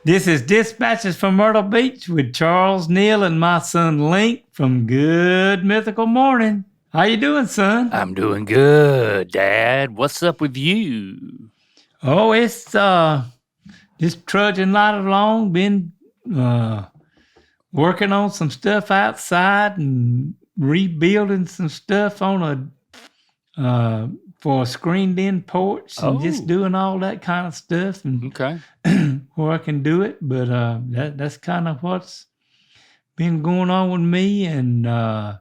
This is Dispatches from Myrtle Beach with Charles Neal and my son Link from Good Mythical Morning. How you doing, son? I'm doing good, Dad. What's up with you? Oh, it's just trudging right along. Been working on some stuff outside and rebuilding some stuff on for a screened-in porch and just doing all that kind of stuff. And Okay. where I can do it, but that's kind of what's been going on with me. And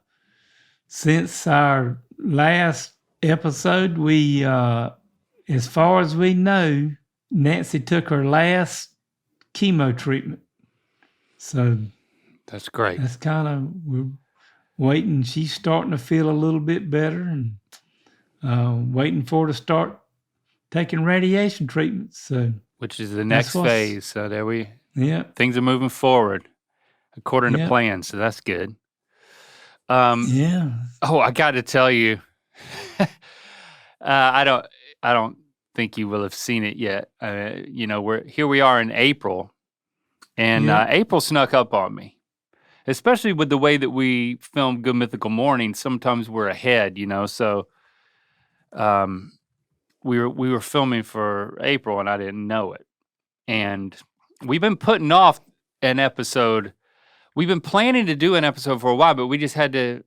since our last episode, we, as far as we know, Nancy took her last chemo treatment. So that's great. That's kind of, we're waiting. She's starting to feel a little bit better and waiting for her to start taking radiation treatments. So, which is the next phase. So things are moving forward according to plan. So that's good. Yeah. Oh, I got to tell you, I don't think you will have seen it yet. We are in April, and April snuck up on me, especially with the way that we film Good Mythical Morning. Sometimes we're ahead, so we were filming for April, and I didn't know it. And we've been putting off an episode. We've been planning to do an episode for a while, but we didn't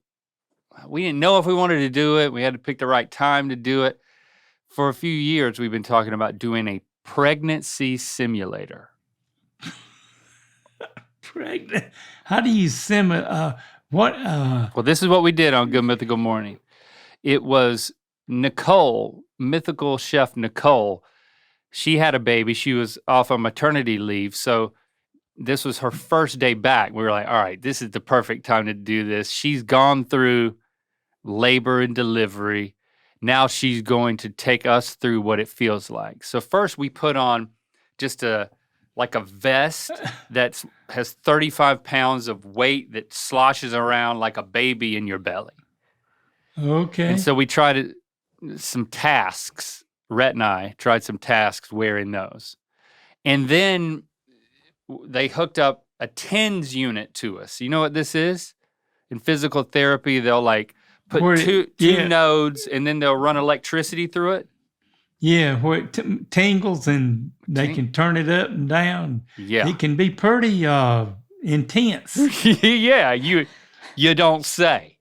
know if we wanted to do it. We had to pick the right time to do it. For a few years, we've been talking about doing a pregnancy simulator. Pregnant? How do you simulate? Well, this is what we did on Good Mythical Morning. It was Nicole, mythical chef Nicole. She had a baby. She was off on maternity leave. So this was her first day back. We were like, all right, this is the perfect time to do this. She's gone through labor and delivery. Now she's going to take us through what it feels like. So first we put on just a vest that has 35 pounds of weight that sloshes around like a baby in your belly. Okay. And so we tried some tasks. Rhett and I tried some tasks wearing those. And then they hooked up a TENS unit to us. You know what this is? In physical therapy, they'll put two nodes and then they'll run electricity through it. Yeah, where it tingles and they can turn it up and down. Yeah. It can be pretty intense. Yeah, you don't say.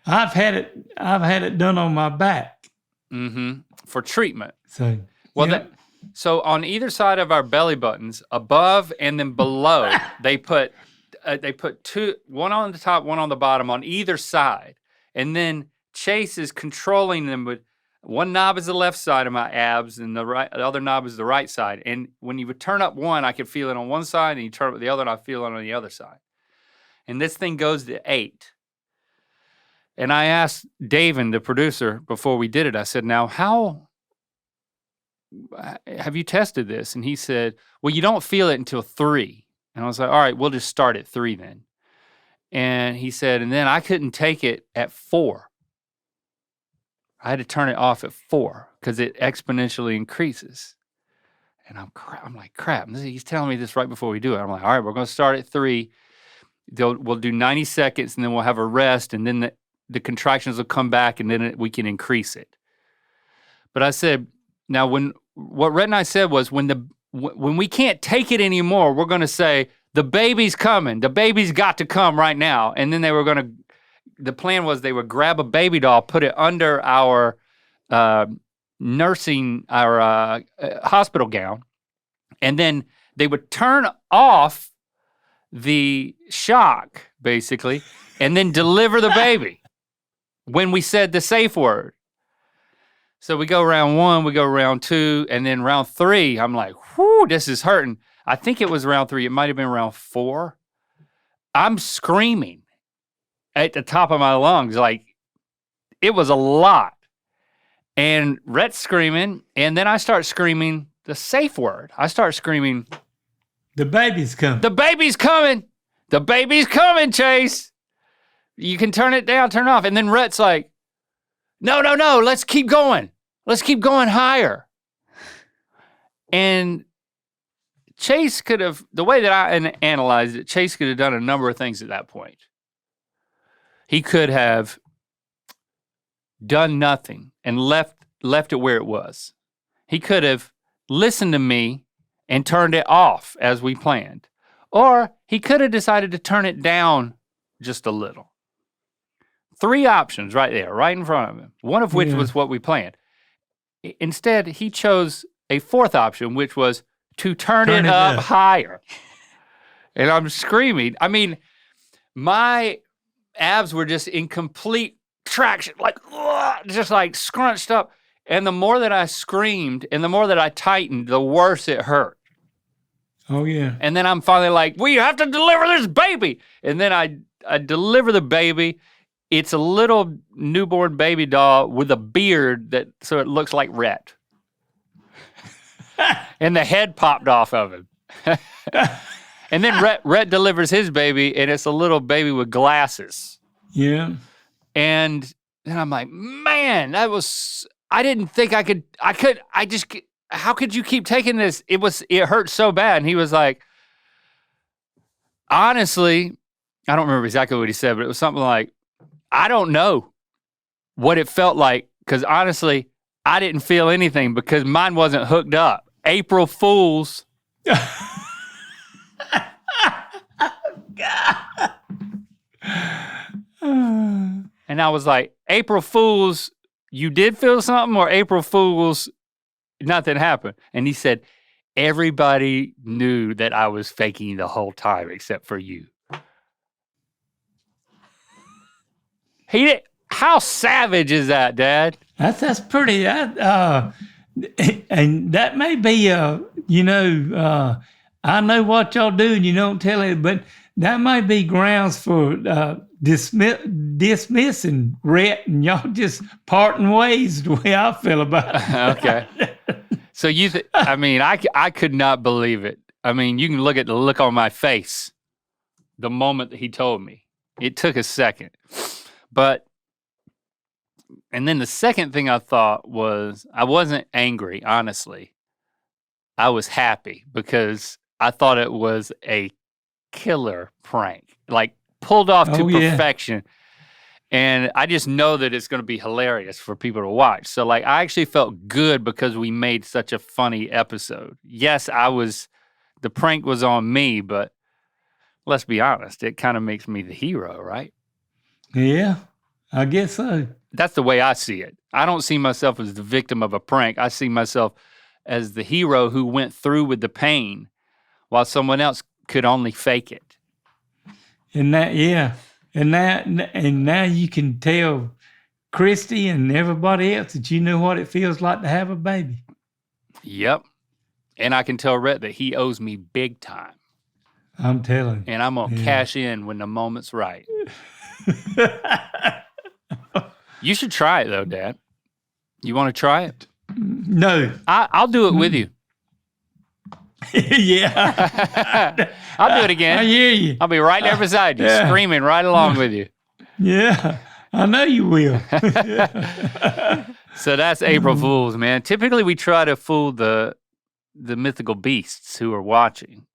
I've had it done on my back. Mm-hmm. For treatment. So so on either side of our belly buttons, above and then below, they put two, one on the top, one on the bottom, on either side, and then Chase is controlling them with one knob is the left side of my abs, and the other knob is the right side. And when you would turn up one, I could feel it on one side, and you turn up the other, and I feel it on the other side. And this thing goes to 8. And I asked David, the producer, before we did it, I said, now how have you tested this? And he said, well, you don't feel it until 3. And I was like, all right, we'll just start at 3 then. And he said, and then I couldn't take it at 4. I had to turn it off at 4 because it exponentially increases. And I'm like, crap. He's telling me this right before we do it. I'm like, all right, we're going to start at 3. We'll do 90 seconds, and then we'll have a rest, and then the contractions will come back, and then we can increase it. But I said, now what Rhett and I said was when we can't take it anymore, we're going to say, the baby's coming. The baby's got to come right now. And then the plan was they would grab a baby doll, put it under our hospital gown, and then they would turn off the shock, basically, and then deliver the baby when we said the safe word. So we go round 1, we go round 2, and then round 3, I'm like, whew, this is hurting. I think it was round 3. It might have been round 4. I'm screaming at the top of my lungs. Like, it was a lot. And Rhett's screaming, and then I start screaming the safe word. I start screaming, the baby's coming. The baby's coming. The baby's coming, Chase. You can turn it down, turn it off. And then Rhett's like, no, let's keep going. Let's keep going higher. And Chase could have, the way that I analyzed it, Chase could have done a number of things at that point. He could have done nothing and left it where it was. He could have listened to me and turned it off as we planned. Or he could have decided to turn it down just a little. 3 options right there, right in front of him, one of which was what we planned. Instead, he chose a 4th option, which was to turn it up higher. And I'm screaming. I mean, my abs were just in complete traction, like, just like scrunched up. And the more that I screamed and the more that I tightened, the worse it hurt. Oh, yeah. And then I'm finally like, we have to deliver this baby. And then I deliver the baby. It's a little newborn baby doll with a beard so it looks like Rhett. And the head popped off of him. And then Rhett delivers his baby, and it's a little baby with glasses. Yeah. And then I'm like, man, I didn't think how could you keep taking this? It hurt so bad. And he was like, honestly, I don't remember exactly what he said, but it was something like, I don't know what it felt like, because honestly, I didn't feel anything because mine wasn't hooked up. April Fools. And I was like, April Fools, you did feel something, or April Fools, nothing happened? And he said, everybody knew that I was faking the whole time except for you. He did. How savage is that, Dad? That's pretty. And that may be I know what y'all do and you don't tell it, but that might be grounds for dismissing Rhett and y'all just parting ways the way I feel about it. Okay. So I could not believe it. I mean, you can look at the look on my face the moment that he told me. It took a second. And then the second thing I thought was, I wasn't angry, honestly. I was happy because I thought it was a killer prank, like pulled off to perfection. And I just know that it's going to be hilarious for people to watch. So like, I actually felt good because we made such a funny episode. Yes, the prank was on me, but let's be honest, it kind of makes me the hero, right? Yeah, I guess so. That's the way I see it. I don't see myself as the victim of a prank. I see myself as the hero who went through with the pain while someone else could only fake it. And now you can tell Christy and everybody else that you know what it feels like to have a baby. Yep. And I can tell Rhett that he owes me big time. I'm telling you. And I'm going to cash in when the moment's right. You should try it, though, Dad. You want to try it? No. I'll do it with you. Yeah. I'll do it again. I hear you. I'll be right there beside you, screaming right along with you. Yeah, I know you will. So that's April Fools, man. Typically, we try to fool the mythical beasts who are watching,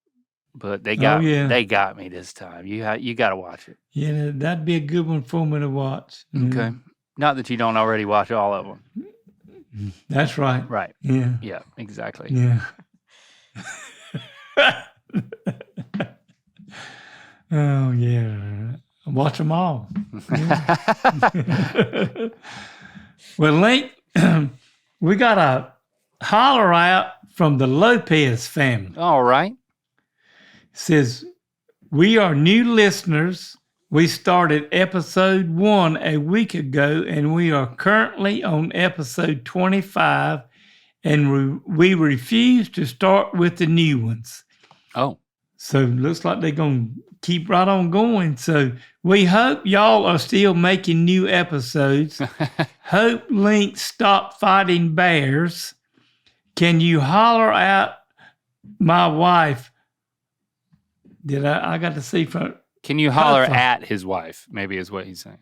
but they got me this time. You got to watch it. Yeah, that'd be a good one for me to watch. Okay. Not that you don't already watch all of them. That's right. Right. Yeah. Yeah, exactly. Yeah. Oh, yeah. Watch them all. Yeah. Well, Link, we got a holler out from the Lopez family. All right. It says, we are new listeners. We started episode 1 a week ago, and we are currently on episode 25, and we refuse to start with the new ones. Oh. So looks like they're going to keep right on going. So we hope y'all are still making new episodes. Hope Link stop fighting bears. Can you holler out my wife? I got to see from... Can you holler at his wife, maybe is what he's saying.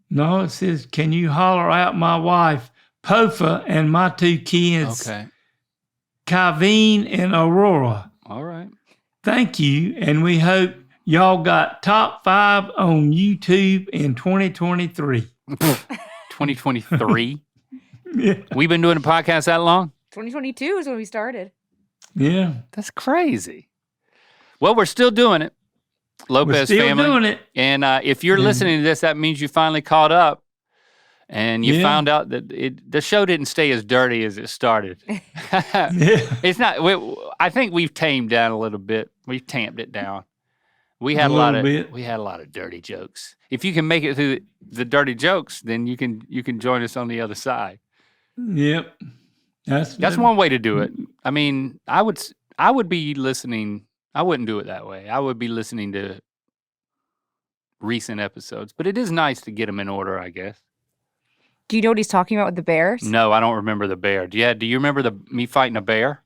No, it says, can you holler out my wife, Pofa, and my 2 kids, okay, Kaveen and Aurora. All right. Thank you, and we hope y'all got top 5 on YouTube in 2023. 2023. Yeah. We've been doing a podcast that long? 2022 is when we started. Yeah. That's crazy. Well, we're still doing it. Lopez We're still family. doing it. And if you're Yeah. listening to this, that means you finally caught up and you Yeah. found out that the show didn't stay as dirty as it started. Yeah. It's not. I think we've tamed down a little bit. We've tamped it down. We had A a lot little of bit. we had a lot of dirty jokes. If you can make it through the dirty jokes, then you can join us on the other side. Yep. That's one way to do it. I mean, I would be listening. I wouldn't do it that way. I would be listening to recent episodes, but it is nice to get them in order, I guess. Do you know what he's talking about with the bears? No, I don't remember the bear. Do you remember me fighting a bear?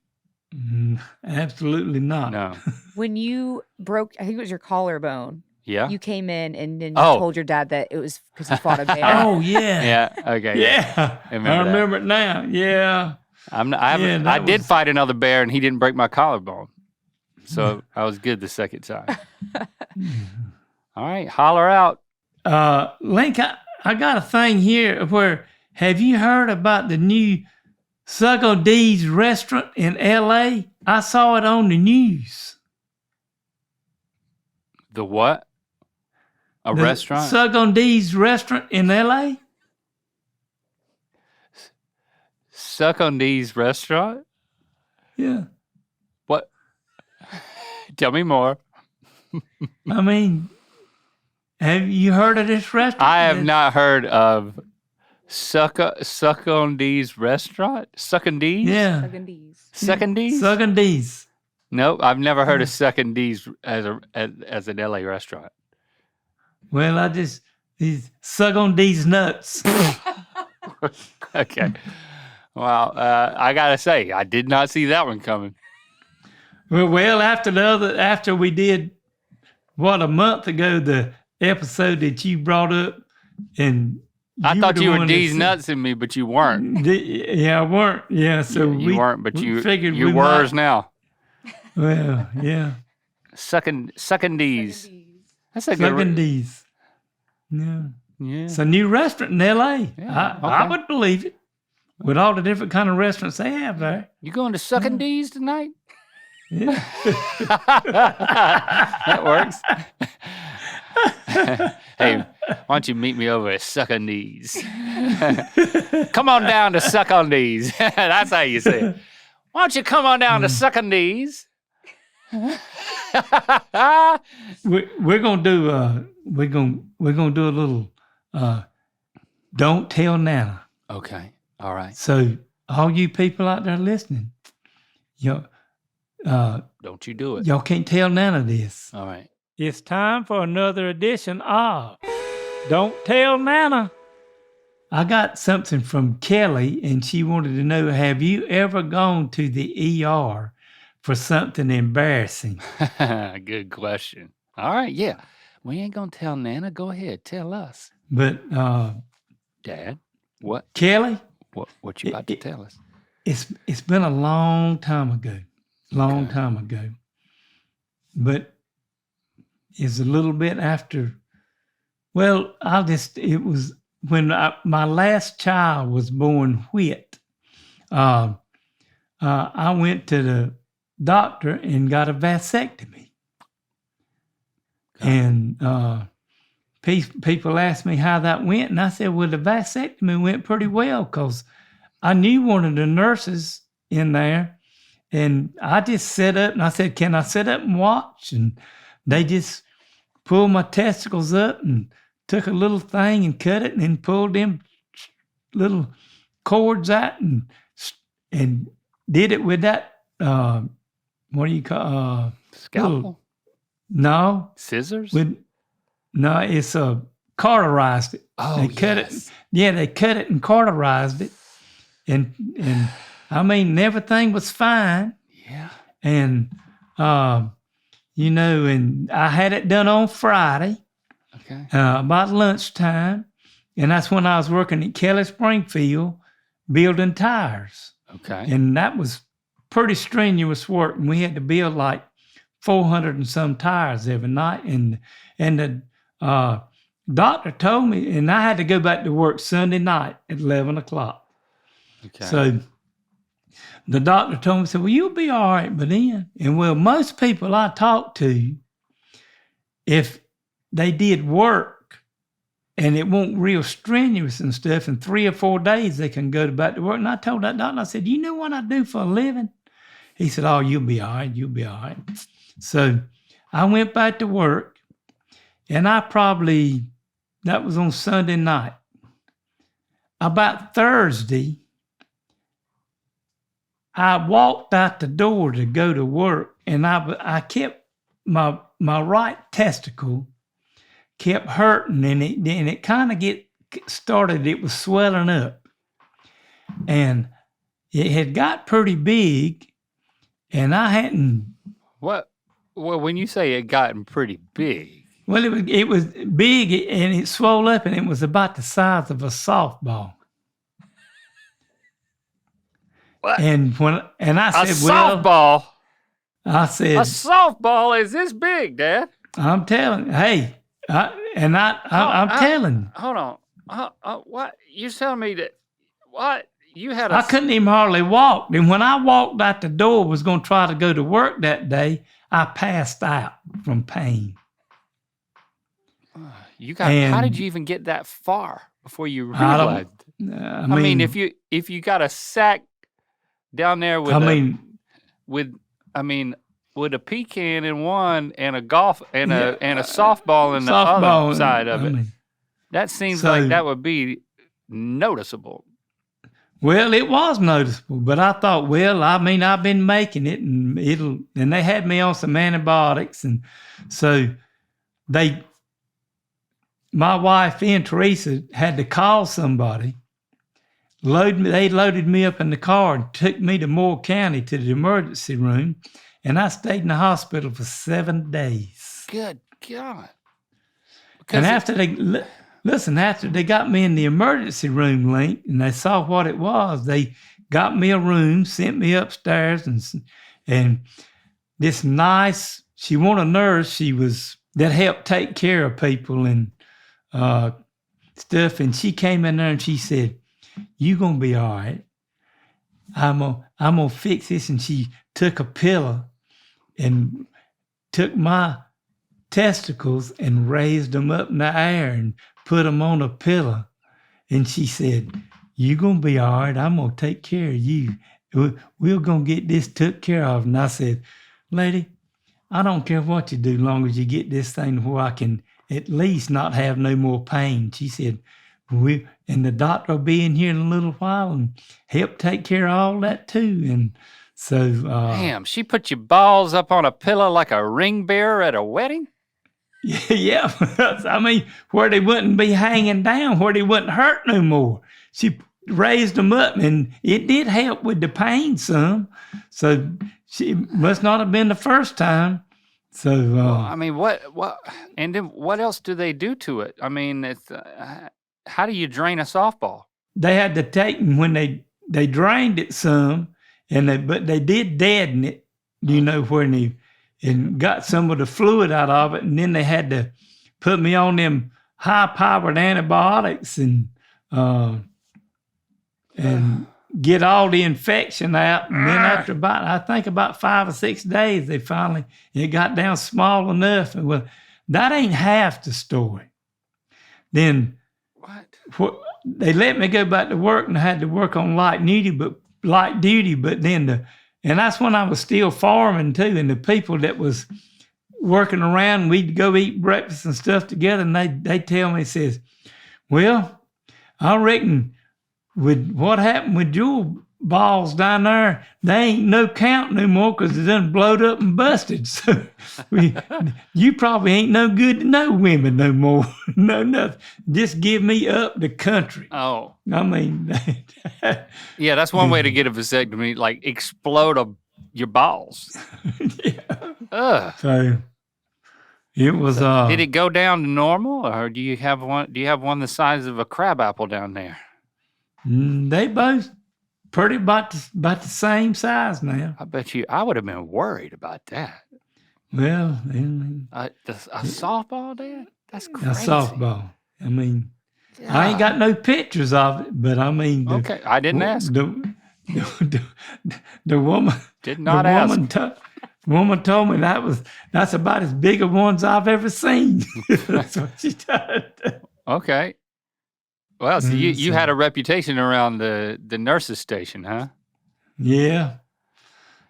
Absolutely not. No. When you broke, I think it was your collarbone. Yeah. You came in and then you Oh. told your dad that it was because you fought a bear. Oh, yeah. Yeah. Okay. Yeah. I remember that. remember it now. Yeah. I did was- fight another bear, and he didn't break my collarbone, so I was good the second time. All right, holler out. Link, I got a thing here where, have you heard about the new Sugo D's restaurant in LA? I saw it on the news. The what? A The restaurant? Sugo D's restaurant in LA? Suck on D's restaurant? Yeah. What? Tell me more. I mean, have you heard of this restaurant? I have not heard of Suck on D's restaurant. Suck on D's? Yeah. Suck and D's. Suck on D's? Sugo D's. Nope, I've never heard of Suck on D's as an LA restaurant. Well, these Sugo D's nuts. Okay. Well, I gotta say, I did not see that one coming. Well, after we did, a month ago, the episode that you brought up, and I thought the you were one that D's said- nuts in me, but you weren't. Yeah, I weren't. Yeah, so You weren't, but we you figured you we were might- now. Well, yeah, Sucking D's. That's a good. Sugo D's. Yeah, Yeah. it's a new restaurant in L.A. Yeah, I okay. would believe it with all the different kind of restaurants they have there. You going to Sucking D's tonight? Yeah. That works. Hey, why don't you meet me over at Suck on D's? Come on down to Suck on D's. That's how you say it. Why don't you come on down to Suck on D's? We're gonna do we're gonna do a little don't tell Nana. Okay. All right. So all you people out there listening, y'all Don't you do it. y'all can't tell Nana this. All right. It's time for another edition of Don't Tell Nana. I got something from Kelly, and she wanted to know, have you ever gone to the ER for something embarrassing? Good question. All right. Yeah. We ain't going to tell Nana. Go ahead. Tell us. But Dad, what Kelly, you about to tell us? it's been a long time ago. Time ago. But it's a little bit after. Well, it was when my last child was born, Whit. I went to the doctor and got a vasectomy. Okay. And people asked me how that went, and I said, well, the vasectomy went pretty well because I knew one of the nurses in there, and I just sat up and I said, can I sit up and watch? And they just pulled my testicles up and took a little thing and cut it and then pulled them little cords out and did it with that, what do you call Scalpel? no, Scissors? it's cauterized it. Oh, they cut yes. it. Yeah, they cut it and cauterized it. And I mean, everything was fine. Yeah. And, and I had it done on Friday, Okay. about lunchtime. And that's when I was working at Kelly Springfield building tires. Okay. And that was pretty strenuous work, and we had to build like 400 and some tires every night. And the doctor told me, and I had to go back to work Sunday night at 11 o'clock. Okay. So the doctor told me, said, well, you'll be all right by then. And well, most people I talk to, if they did work and it won't real strenuous and stuff, in 3 or 4 days they can go back to work. And I told that doctor, I said, you know what I do for a living? He said, oh, you'll be all right. You'll be all right. So I went back to work, and that was on Sunday night. About Thursday, I walked out the door to go to work, and I kept my right testicle kept hurting, and it kind of started. It was swelling up, and it had got pretty big, and I hadn't. What? Well, when you say it gotten pretty big, Well, it was big, and it swelled up, and it was about the size of a softball. what? And I A said, well, softball. I said, A softball is this big, Dad. I'm telling, hey, I'm telling. Hold on. What? You telling me that? What? You had a. I couldn't even hardly walk. And when I walked out the door, was going to try to go to work that day, I passed out from pain. You got. How did you even get that far before you realized? I I mean, mean, if you got a sack down there with with a pecan in one and a golf and a softball in the other side of it, that seems like that would be noticeable. Well, it was noticeable, but I thought, well, I mean, I've been making it, and they had me on some antibiotics, and so my wife and Teresa had to call somebody. They loaded me up in the car and took me to Moore County to the emergency room, and I stayed in the hospital for 7 days. Good God! And after they got me in the emergency room, Link, and they saw what it was, they got me a room, sent me upstairs, and this nice, she wanted a nurse, that helped take care of people and stuff, and she came in there and she said, you gonna be all right. I'm gonna fix this. And she took a pillow and took my testicles and raised them up in the air and put them on a pillow. And she said, you gonna be all right. I'm gonna take care of you. We're gonna get this took care of. And I said, lady, I don't care what you do, as long as you get this thing where I can at least not have no more pain. She said, and the doctor will be in here in a little while and help take care of all that too. And so, damn, she put your balls up on a pillow like a ring bearer at a wedding? Yeah. I mean, where they wouldn't be hanging down, where they wouldn't hurt no more. She raised them up, and it did help with the pain some. So she must not have been the first time. So, I mean, what, and then what else do they do to it? I mean, it's, how do you drain a softball? They had to take them when they drained it some, but they did deaden it, and got some of the fluid out of it, and then they had to put me on them high-powered antibiotics and get all the infection out. And then after about 5 or 6 days, it got down small enough. And well, that ain't half the story. Then they let me go back to work, and I had to work on light duty, but then and that's when I was still farming too. And the people that was working around, we'd go eat breakfast and stuff together, and they tell me, says, well, I reckon with what happened with your balls down there, they ain't no count no more because they done blowed up and busted. So you probably ain't no good to no women no more. No, nothing. Just give me up the country. Oh. I mean. Yeah, that's one way to get a vasectomy, like explode your balls. Yeah. Ugh. So it was. Did it go down to normal, or do you have one the size of a crab apple down there? They both pretty about the same size now. I bet you I would have been worried about that. Well, I mean, A softball, Dad? That's a crazy. softball. I mean, Yeah. I ain't got no pictures of it, but I mean, Okay, I didn't ask. The woman, Did not ask. woman told me that's about as big a ones I've ever seen. That's what she told. Okay. Well, so you had a reputation around the nurses station, huh? Yeah.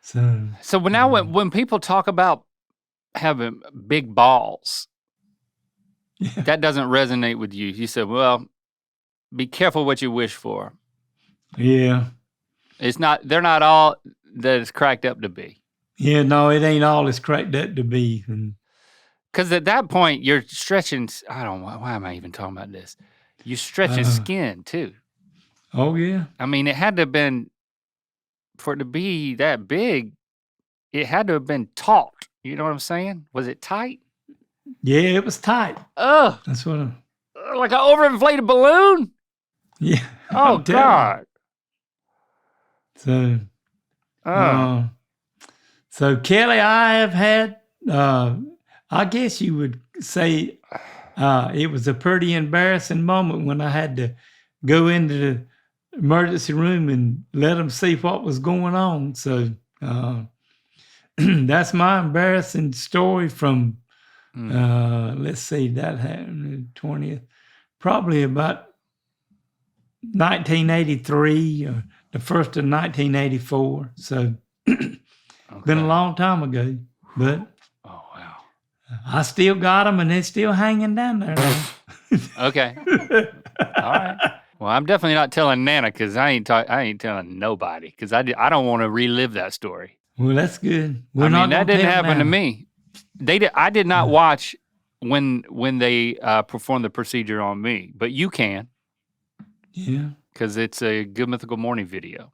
So now when people talk about having big balls, Yeah. that doesn't resonate with you. You said, well, be careful what you wish for. Yeah. They're not all that it's cracked up to be. Yeah, no, it ain't all it's cracked up to be. Because at that point, you're stretching, I don't know, why am I even talking about this? You're stretching skin too. Oh, yeah. I mean, it had to have been, for it to be that big, it had to have been taut. You know what I'm saying? Was it tight? Yeah, it was tight. Ugh. That's what Like an overinflated balloon? yeah. Oh, I'm telling you. God. So Kelly, I have had, I guess you would say it was a pretty embarrassing moment when I had to go into the emergency room and let them see what was going on. So that's my embarrassing story from, let's see, that happened the 20th, probably about 1983 or the first of 1984. So been a long time ago, but Oh, wow. I still got them and they're still hanging down there. Okay. All right. Well, I'm definitely not telling Nana because I ain't telling nobody because I don't want to relive that story. Well, that's good. That didn't happen to me. I did not watch when they performed the procedure on me, but you can. Yeah. Because it's a Good Mythical Morning video.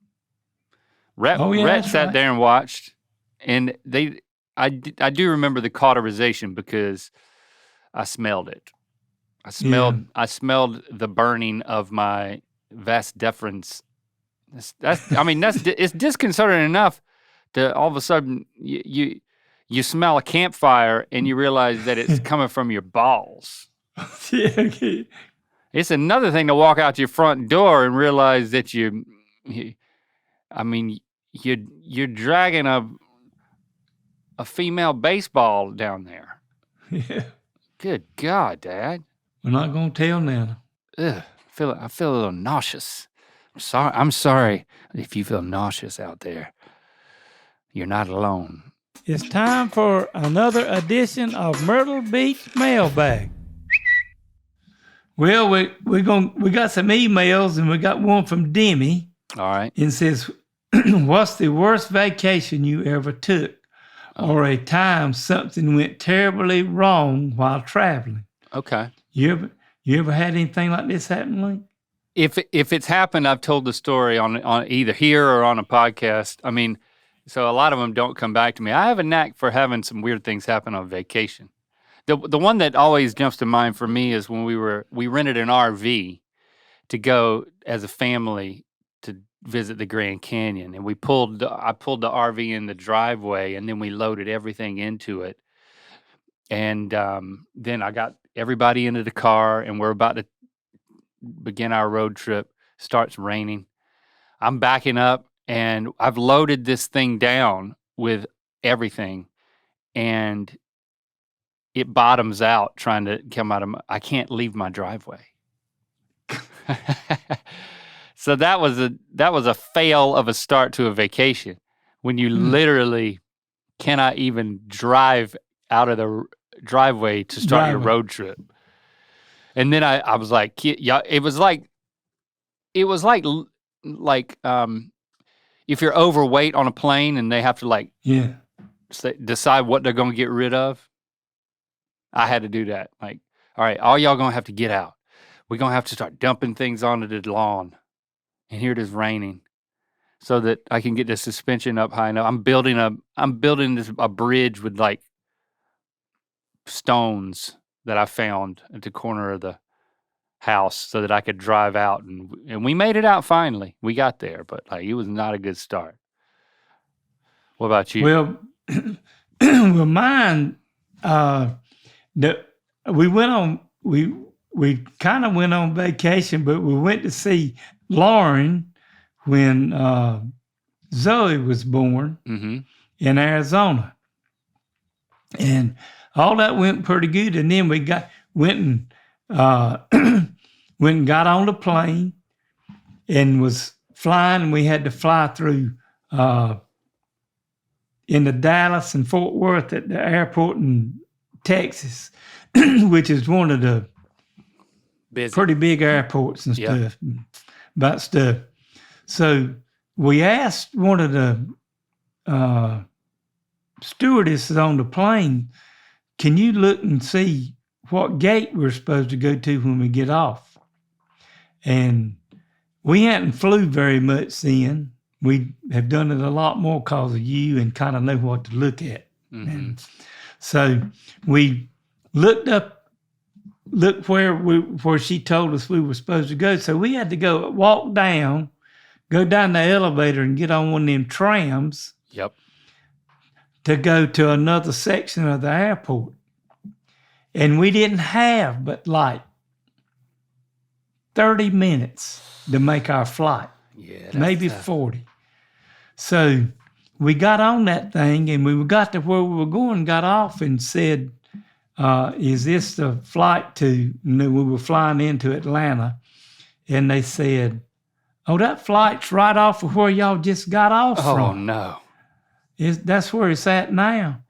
Rhett that's sat right. there and watched, and I do remember the cauterization because I smelled it. I smelled the burning of my vas deferens. It's disconcerting enough to all of a sudden you smell a campfire and you realize that it's coming from your balls. Yeah, okay. It's another thing to walk out your front door and realize that you're dragging a female baseball down there. Yeah. Good God, Dad. We're not going to tell Nana. Ugh, I feel a little nauseous. I'm sorry if you feel nauseous out there. You're not alone. It's time for another edition of Myrtle Beach Mailbag. Well, we got some emails and we got one from Demi. All right. And says, what's the worst vacation you ever took or a time something went terribly wrong while traveling? Okay. You ever had anything like this happen, Lee? If it's happened, I've told the story on either here or on a podcast. I mean, so a lot of them don't come back to me. I have a knack for having some weird things happen on vacation. The one that always jumps to mind for me is when we rented an RV to go as a family to visit the Grand Canyon, and I pulled the RV in the driveway, and then we loaded everything into it, and then I got everybody into the car, and we're about to begin our road trip. Starts raining. I'm backing up, and I've loaded this thing down with everything, and it bottoms out trying to come out of I can't leave my driveway. So that was a fail of a start to a vacation when you literally cannot even drive out of the driveway to start your road trip. And then I was like, yeah, it was like if you're overweight on a plane and they have to decide what they're going to get rid of. I had to do that. Like, all right, all y'all going to have to get out. We're going to have to start dumping things onto the lawn. And here it is raining so that I can get the suspension up high enough. I'm building a bridge with like stones that I found at the corner of the house so that I could drive out, and we made it out finally. We got there, but like it was not a good start. What about you? Well, well, mine. We kind of went on vacation, but we went to see Lauren when Zoe was born Mm-hmm. in Arizona, and all that went pretty good. And then we went and got on the plane and was flying. And we had to fly through into Dallas and Fort Worth at the airport in Texas, which is one of the Busy. pretty big airports and Yeah. stuff. So we asked one of the stewardesses on the plane, can you look and see what gate we're supposed to go to when we get off? And we hadn't flew very much then. We have done it a lot more because of you and kind of know what to look at. Mm-hmm. And so we looked where she told us we were supposed to go. So we had to walk down, go down the elevator and get on one of them trams Yep. to go to another section of the airport. And we didn't have but like 30 minutes to make our flight, Yeah. that's maybe tough. 40. So we got on that thing and we got to where we were going, got off and said, is this the flight to, we were flying into Atlanta. And they said, oh, that flight's right off of where y'all just got off Oh from. no. That's where it's at now.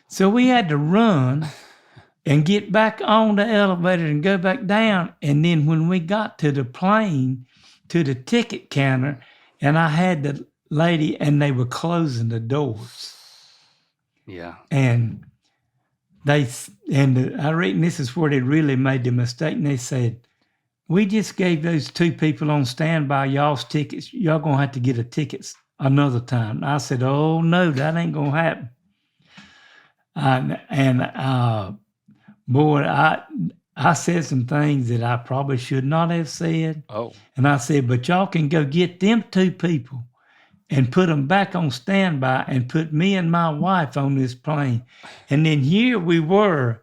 So we had to run and get back on the elevator and go back down. And then when we got to the plane, to the ticket counter, and I had the lady, and they were closing the doors. Yeah. And I reckon this is where they really made the mistake. And they said, we just gave those two people on standby y'all's tickets. Y'all going to have to get a ticket another time. And I said, oh, no, that ain't going to happen. Boy, I said some things that I probably should not have said. Oh. And I said, but y'all can go get them two people and put them back on standby and put me and my wife on this plane. And then here we were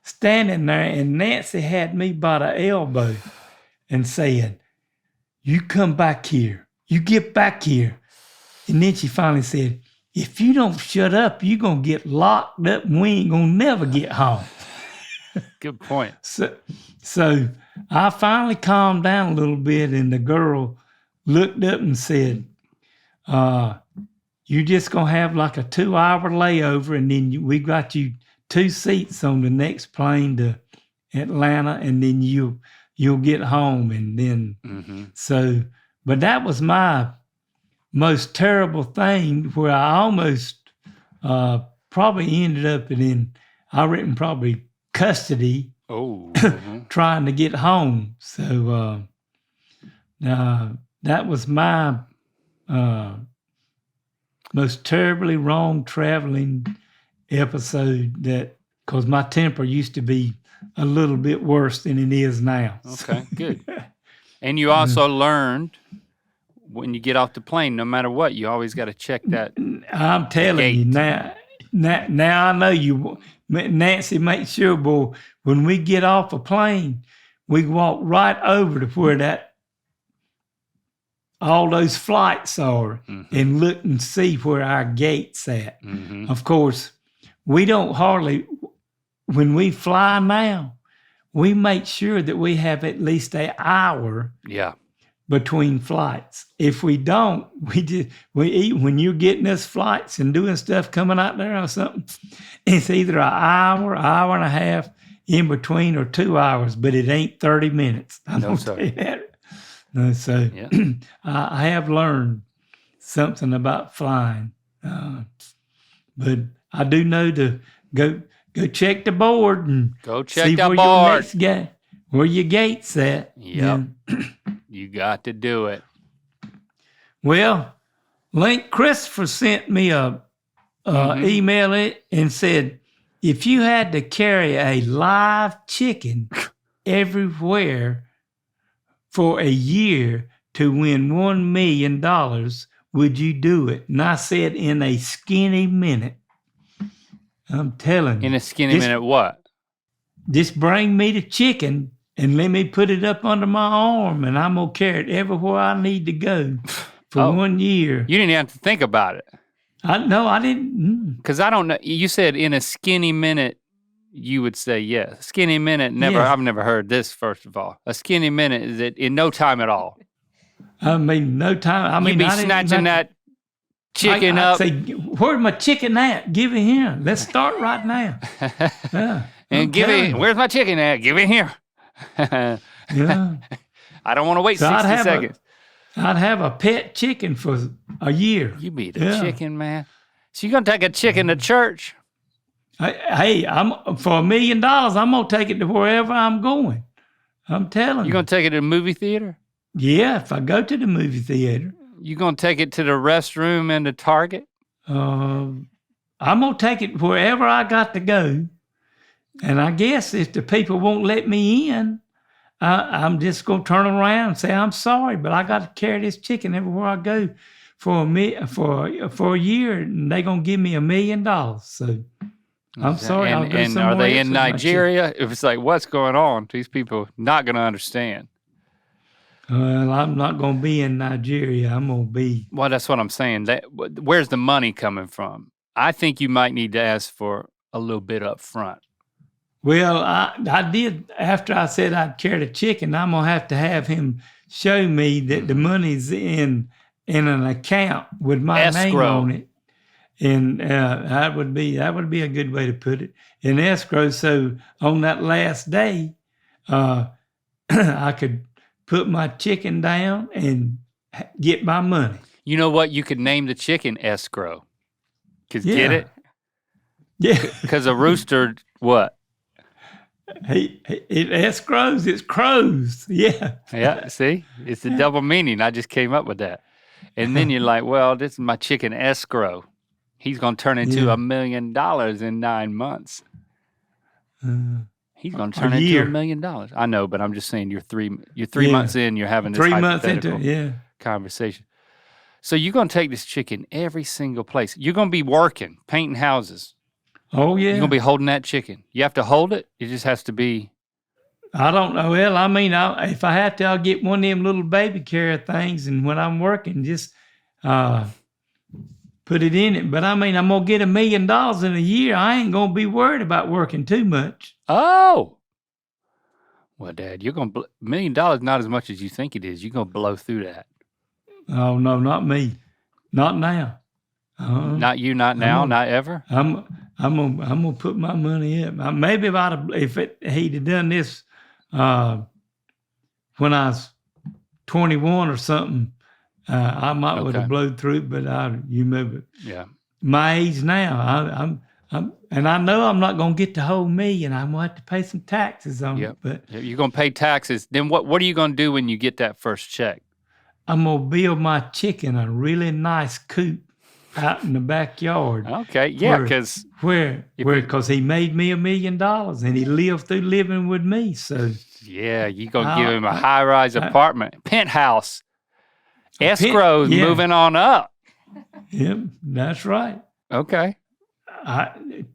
standing there, and Nancy had me by the elbow and saying, you come back here. You get back here. And then she finally said, if you don't shut up, you're going to get locked up and we ain't going to never get home. Good point. So I finally calmed down a little bit, and the girl looked up and said, you just going to have like a 2-hour layover, and then we got you 2 seats on the next plane to Atlanta, and then you'll get home. And then, Mm-hmm. But that was my most terrible thing, where I almost probably ended up I reckon probably custody Oh. Mhm. trying to get home. So that was my most terribly wrong traveling episode, because my temper used to be a little bit worse than it is now. Okay, good. And you also learned when you get off the plane, no matter what, you always got to check that. I'm telling you gate. now I know you, Nancy, make sure, boy, when we get off a plane, we walk right over to where all those flights are, Mm-hmm. and look and see where our gate's at. Mm-hmm. Of course, we don't hardly, when we fly now, we make sure that we have at least an hour Yeah. between flights. If we don't, when you're getting us flights and doing stuff coming out there or something, it's either an hour and a half in between, or 2 hours, but it ain't 30 minutes. I No, don't sir. tell you that. No, so Yeah. I have learned something about flying, but I do know to go check the board and Go see check where the your board. next where your gate's at. Yep. You got to do it. Well, Link Christopher sent me a email and said, if you had to carry a live chicken everywhere for a year to win $1 million, would you do it? And I said, in a skinny minute. I'm telling you. In a skinny minute, what? Just bring me the chicken and let me put it up under my arm, and I'm going to carry it everywhere I need to go for 1 year. You didn't have to think about it. No, I didn't. Because I don't know. You said in a skinny minute, you would say yes. Skinny minute, never. Yes. I've never heard this, first of all. A skinny minute is it in no time at all. I mean, no time. I mean, You'd be I didn't snatching that chicken I'd up. say, where's my chicken at? Give it here. Let's start right now. Yeah, And give it, where's my chicken at? Give it here. Yeah. I don't want to wait So 60 seconds. I'd have a pet chicken for a year. You be the chicken man. So you're going to take a chicken to church? Hey, I'm for $1 million. I'm gonna take it to wherever I'm going. I'm telling you. You're going to take it to the movie theater? Yeah, if I go to the movie theater. You going to take it to the restroom and the Target? I'm gonna take it wherever I got to go. And I guess if the people won't let me in, I'm just gonna turn around and say, I'm sorry, but I got to carry this chicken everywhere I go for a year, and they're gonna give me $1 million. So I'm sorry. I'll go And somewhere are they else in with my Nigeria? If it's like, what's going on? These people not going to understand. Well, I'm not going to be in Nigeria. I'm going to be. Well, that's what I'm saying. Where's the money coming from? I think you might need to ask for a little bit up front. Well, I did, after I said I'd carry the chicken, I'm going to have him show me that the money's in an account with my name Escrow. on it. And that would be a good way to put it, in escrow. So on that last day, I could put my chicken down and get my money. You know what? You could name the chicken Escrow. Get it? Yeah. Because a rooster, what? It escrows. It's crows. Yeah. Yeah, see? It's the double meaning. I just came up with that. And then you're like, well, this is my chicken Escrow. He's going to turn into $1 million in 9 months. He's going to turn into $1 million. I know, but I'm just saying you're three months in, you're having this 3 months into hypothetical conversation. So you're going to take this chicken every single place. You're going to be working, painting houses. Oh, yeah. You're going to be holding that chicken. You have to hold it? It just has to be. I don't know. Well, I mean, if I have to, I'll get one of them little baby carrier things, and when I'm working, just put it in it. But I mean, I'm going to get $1 million in a year. I ain't going to be worried about working too much. Oh. Well, Dad, you're going to $1 million, not as much as you think it is. You're going to blow through that. Oh, no, not me. Not now. Not you, not now, not ever? I'm gonna put my money up. Maybe if he'd have done this when I was 21 or something, I might would have blowed through. But you move it. Yeah. My age now, and I know I'm not gonna get the whole $1 million. I'm gonna have to pay some taxes on it. But you're gonna pay taxes. Then what are you gonna do when you get that first check? I'm gonna build my chicken a really nice coop out in the backyard. Okay, yeah, because he made me $1 million and he lived through living with me. So yeah, you gonna give him a high-rise apartment, penthouse, escrows moving on up. Yep, that's right. Okay,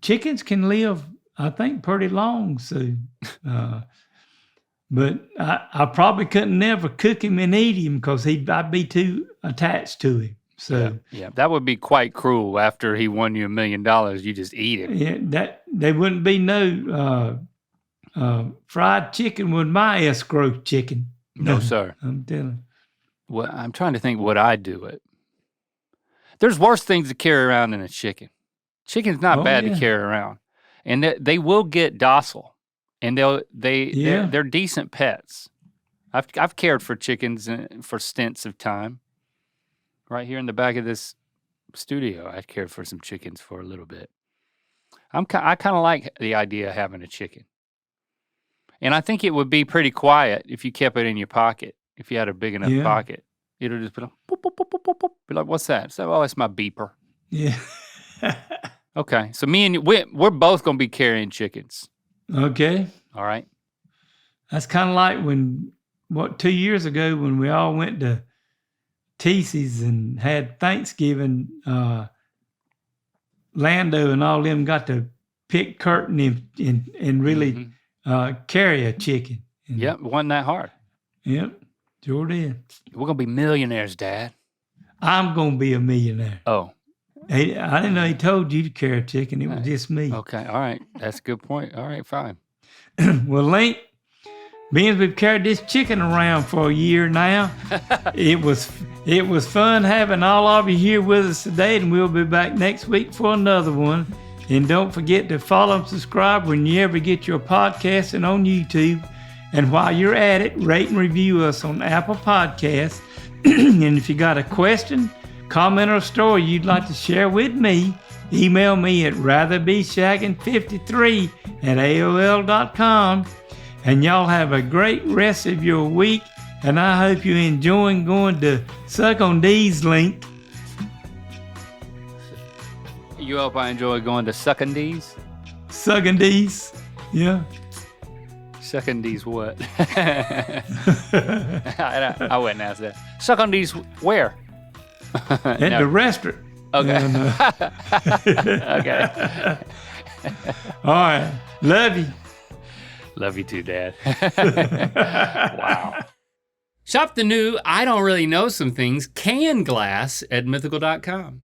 chickens can live, I think, pretty long. So, but I probably couldn't never cook him and eat him because I'd be too attached to him. So yeah, that would be quite cruel. After he won you $1 million, you just eat him. Yeah, that there wouldn't be no fried chicken with my escrow chicken. No, sir. I'm telling you. Well, I'm trying to think what I'd do it. There's worse things to carry around than a chicken. Chicken's not bad to carry around, and they will get docile, and they're decent pets. I've cared for chickens for stints of time. Right here in the back of this studio, I cared for some chickens for a little bit. I kind of like the idea of having a chicken. And I think it would be pretty quiet if you kept it in your pocket. If you had a big enough pocket, it'll just be like, boop, boop, boop, boop, boop, boop. Be like, what's that? So, it's my beeper. Yeah. Okay, so me and you, we're both going to be carrying chickens. Okay. All right. That's kind of like 2 years ago when we all went to TC's and had Thanksgiving. Lando and all them got to pick curtain and really carry a chicken. And, Yep, it wasn't that hard. Yep, sure did. We're going to be millionaires, Dad. I'm going to be a millionaire. Oh, I didn't know he told you to carry a chicken. It was just me. okay. All right. That's a good point. All right, fine. Well, Link, being as we've carried this chicken around for a year now, it was fun having all of you here with us today, and we'll be back next week for another one. And don't forget to follow and subscribe when you ever get your podcast and on YouTube. And while you're at it, rate and review us on Apple Podcasts. And if you got a question, comment, or story you'd like to share with me, email me at ratherbeshaggin53@aol.com. And y'all have a great rest of your week. And I hope you're enjoying going to Suck on D's, Link. You hope I enjoy going to Suckin' D's? Sucking D's. Yeah. Suckin' D's what? I wouldn't ask that. Suckin' D's where? At No. the restaurant. Okay. No. Okay. All right. Love you. Love you too, Dad. Wow. Shop the new I Don't Really Know Some Things canned glass at mythical.com.